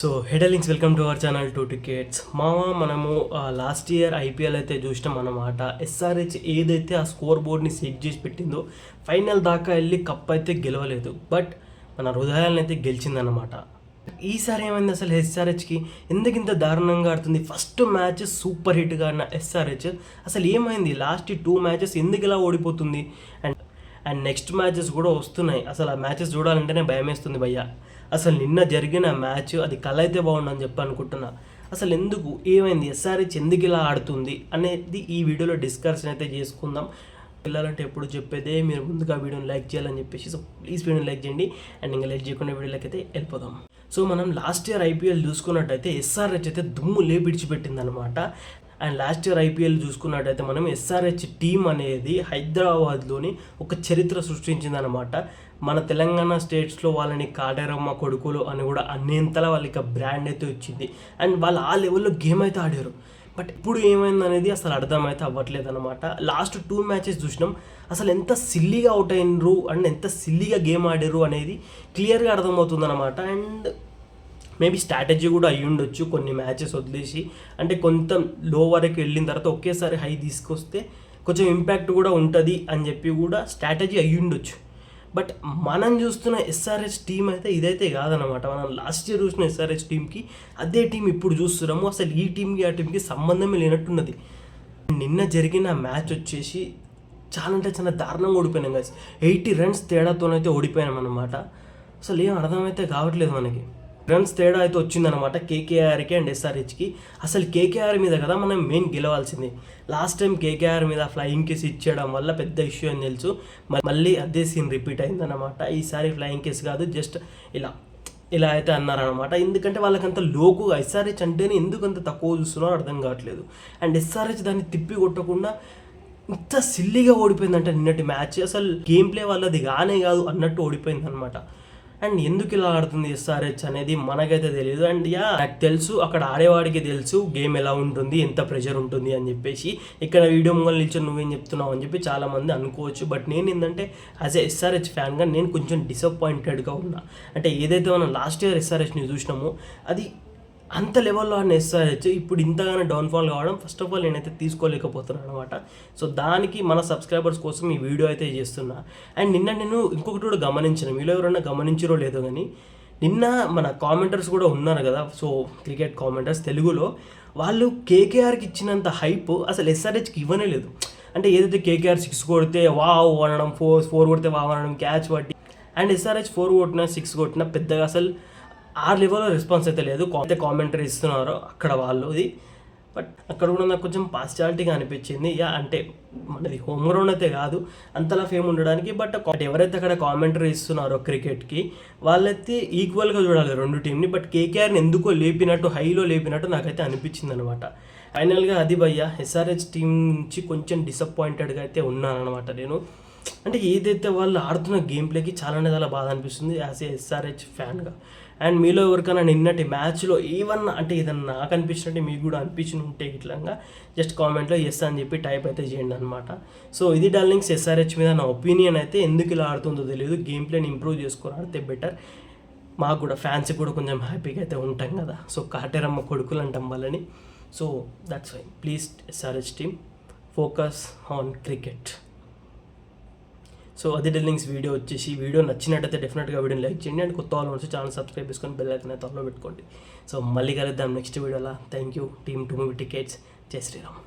So హెడలింగ్స్ welcome to our channel 2 tickets మనము last year IPL అయితే చూసినాం అన్నమాట. ఎస్ఆర్హెచ్ ఏదైతే ఆ స్కోర్ బోర్డ్ని సెట్ చేసి పెట్టిందో ఫైనల్ దాకా వెళ్ళి కప్ అయితే గెలవలేదు, బట్ మన హృదయాలను అయితే గెలిచిందనమాట. ఈసారి ఏమైంది అసలు ఎస్ఆర్హెచ్కి ఎందుకు ఇంత దారుణంగా ఆడుతుంది? ఫస్ట్ మ్యాచ్ సూపర్ హిట్గా ఆడిన ఎస్ఆర్హెచ్ అసలు ఏమైంది? లాస్ట్ 2 మ్యాచెస్ ఎందుకు ఇలా ఓడిపోతుంది? అండ్ నెక్స్ట్ మ్యాచెస్ కూడా వస్తున్నాయి. అసలు ఆ మ్యాచెస్ చూడాలంటేనే భయం వేస్తుంది భయ్య. అసలు నిన్న జరిగిన మ్యాచ్ అది కళ అయితే బాగుండని చెప్పి అనుకుంటున్నా. అసలు ఎందుకు ఏమైంది, ఎస్ఆర్హెచ్ ఎందుకు ఇలా ఆడుతుంది అనేది ఈ వీడియోలో డిస్కషన్ అయితే చేసుకుందాం. పిల్లలంటే ఎప్పుడు చెప్పేదే మీరు ముందుగా వీడియోని లైక్ చేయాలని చెప్పేసి, సో ప్లీజ్ వీడియోని లైక్ చేయండి. అండ్ ఇంకా లైక్ చేయకుండా వీడియోలోకి అయితే వెళ్ళిపోదాం. సో మనం లాస్ట్ ఇయర్ ఐపీఎల్ చూసుకున్నట్టయితే ఎస్ఆర్హెచ్ అయితే దుమ్ము లేపిడిచిపెట్టింది అనమాట. అండ్ లాస్ట్ ఇయర్ ఐపీఎల్ చూసుకున్నట్టయితే మనం ఎస్ఆర్హెచ్ టీం అనేది హైదరాబాద్లోని ఒక చరిత్ర సృష్టించిందనమాట. మన తెలంగాణ స్టేట్స్లో వాళ్ళని కాటేరమ్మ కొడుకులు అని కూడా అనేంతలా వాళ్ళకి బ్రాండ్ అయితే వచ్చింది. అండ్ వాళ్ళు ఆ లెవెల్లో గేమ్ అయితే ఆడారు. బట్ ఇప్పుడు ఏమైందనేది అసలు అర్థమైతే అవ్వట్లేదు అనమాట. లాస్ట్ 2 మ్యాచెస్ చూసినాం, అసలు ఎంత సిల్లీగా అవుట్ అయినరు అండ్ ఎంత సిల్లీగా గేమ్ ఆడారు అనేది క్లియర్గా అర్థమవుతుంది అనమాట. అండ్ మేబీ స్ట్రాటజీ కూడా అయ్యి ఉండొచ్చు, కొన్ని మ్యాచెస్ వదిలేసి అంటే కొంత లో వరకు వెళ్ళిన తర్వాత ఒకేసారి హై తీసుకొస్తే కొంచెం ఇంపాక్ట్ కూడా ఉంటుంది అని చెప్పి కూడా స్ట్రాటజీ అయ్యి ఉండొచ్చు. బట్ మనం చూస్తున్న ఎస్ఆర్హెచ్ టీం అయితే ఇదైతే కాదనమాట. మనం లాస్ట్ ఇయర్ చూసిన ఎస్ఆర్హెచ్ టీంకి అదే టీం ఇప్పుడు చూస్తున్నాము. అసలు ఈ టీంకి ఆ టీంకి సంబంధమే లేనట్టున్నది. నిన్న జరిగిన మ్యాచ్ వచ్చేసి చాలా అంటే చాలా దారుణంగా ఓడిపోయినాం కదా. 80 రన్స్ తేడాతోనైతే ఓడిపోయాం అనమాట. అసలు ఏం అర్థమైతే కావట్లేదు మనకి. రన్స్ తేడా అయితే వచ్చిందనమాట కేకేఆర్కి అండ్ ఎస్ఆర్హెచ్కి. అసలు కేకేఆర్ మీద కదా మనం మెయిన్ గెలవాల్సింది. లాస్ట్ టైం కేకేఆర్ మీద ఫ్లయింగ్ కేస్ ఇచ్చేయడం వల్ల పెద్ద ఇష్యూ అని తెలుసు. మళ్ళీ అదే సీన్ రిపీట్ అయిందనమాట. ఈసారి ఫ్లయింగ్ కేస్ కాదు, జస్ట్ ఇలా అయితే అన్నారనమాట. ఎందుకంటే వాళ్ళకంత లోకుగా ఎస్ఆర్హెచ్ అంటేనే ఎందుకు అంత తక్కువ చూస్తున్నారో అర్థం కావట్లేదు. అండ్ ఎస్ఆర్హెచ్ దాన్ని తిప్పి కొట్టకుండా ఇంత సిల్లీగా ఓడిపోయిందంటే నిన్నటి మ్యాచ్ అసలు గేమ్ ప్లే వాళ్ళది కానే కాదు అన్నట్టు ఓడిపోయింది అనమాట. అండ్ ఎందుకు ఇలా ఆడుతుంది ఎస్ఆర్హెచ్ అనేది మనకైతే తెలియదు. అండ్ నాకు తెలుసు, అక్కడ ఆడేవాడికి తెలుసు గేమ్ ఎలా ఉంటుంది, ఎంత ప్రెషర్ ఉంటుంది అని చెప్పేసి. ఇక్కడ వీడియో ముంగల్ నిల్చొని నువ్వేం చెప్తున్నావు అని చెప్పి చాలామంది అనుకోవచ్చు. బట్ నేను ఏంటంటే యాజ్ ఎ ఎస్ఆర్హెచ్ ఫ్యాన్గా నేను కొంచెం డిసప్పాయింటెడ్గా ఉన్నా. అంటే ఏదైతే మనం లాస్ట్ ఇయర్ ఎస్ఆర్హెచ్ని చూసినామో అది అంత లెవెల్లో ఆడిన ఎస్ఆర్హెచ్ ఇప్పుడు ఇంతగానో డౌన్ఫాల్ కావడం ఫస్ట్ ఆఫ్ ఆల్ నేనైతే తీసుకోలేకపోతున్నాను అనమాట. సో దానికి మన సబ్స్క్రైబర్స్ కోసం ఈ వీడియో అయితే చేస్తున్నా. అండ్ నిన్న నేను ఇంకొకటి కూడా గమనించిన, మీలో ఎవరైనా గమనించారో లేదో కానీ నిన్న మన కామెంటర్స్ కూడా ఉన్నారు కదా, సో క్రికెట్ కామెంటర్స్ తెలుగులో, వాళ్ళు కేకేఆర్కి ఇచ్చినంత హైప్ అసలు ఎస్ఆర్హెచ్కి ఇవ్వనే లేదు. అంటే ఏదైతే కేకేఆర్ 6 కొడితే వావ్ అనడం, 4 కొడితే వావ్ అనడం, క్యాచ్ పట్టి, అండ్ ఎస్ఆర్హెచ్ 4 కొట్టినా 6 కొట్టినా పెద్దగా అసలు ఆ లెవెల్లో రెస్పాన్స్ అయితే లేదు. అయితే కామెంటరీ ఇస్తున్నారో అక్కడ వాళ్ళది, బట్ అక్కడ కూడా నాకు కొంచెం పార్షియాలిటీగా అనిపించింది. అంటే మనది హోమ్ గ్రౌండ్ అయితే కాదు అంతలా ఫేమ్ ఉండడానికి, బట్ ఎవరైతే అక్కడ కామెంటరీ ఇస్తున్నారో క్రికెట్కి వాళ్ళైతే ఈక్వల్గా చూడాలి రెండు టీంని. బట్ కేకేఆర్ని ఎందుకో లేపినట్టు, హైలో లేపినట్టు నాకైతే అనిపించింది అనమాట. ఫైనల్గా అది భయ్య ఎస్ఆర్హెచ్ టీం నుంచి కొంచెం డిసప్పాయింటెడ్గా అయితే ఉన్నాను అనమాట నేను. అంటే ఏదైతే వాళ్ళు ఆడుతున్న గేమ్ ప్లేకి చాలా బాధ అనిపిస్తుంది యాజ్ ఏ ఎస్ఆర్హెచ్ ఫ్యాన్గా. అండ్ మీలో ఎవరికైనా నిన్నటి మ్యాచ్లో ఏమన్నా అంటే ఏదన్నా నాకు అనిపించినట్టు మీకు కూడా అనిపించి ఉంటే ఇట్లా జస్ట్ కామెంట్లో ఎస్ అని చెప్పి టైప్ అయితే చేయండి అనమాట. సో ఇది డార్లింగ్స్ ఎస్ఆర్హెచ్ మీద నా ఒపీనియన్ అయితే. ఎందుకు ఇలా ఆడుతుందో తెలియదు, గేమ్ ప్లేని ఇంప్రూవ్ చేసుకొని ఆడితే బెటర్. మాకు కూడా ఫ్యాన్స్కి కూడా కొంచెం హ్యాపీగా అయితే ఉంటాం కదా. సో కాటేరమ్మ కొడుకులు అంటాం వాళ్ళని. So that's why please SRH team focus on cricket. So అది డార్లింగ్స్ వీడియో వచ్చేసి, వీడియో నచ్చినట్టయితే డెఫినెట్గా వీడియోని లైక్ చేయండి. అండ్ కొత్త వాళ్ళు వచ్చి ఛానల్ సబ్స్క్రైబ్ చేసుకొని బెల్ ఐకాన్ అయితే ఆన్లో పెట్టుకోండి. సో మళ్ళీ కలుద్దాం నెక్స్ట్ వీడియోలో. Thank you team 2 tickets. జై శ్రీరామ్.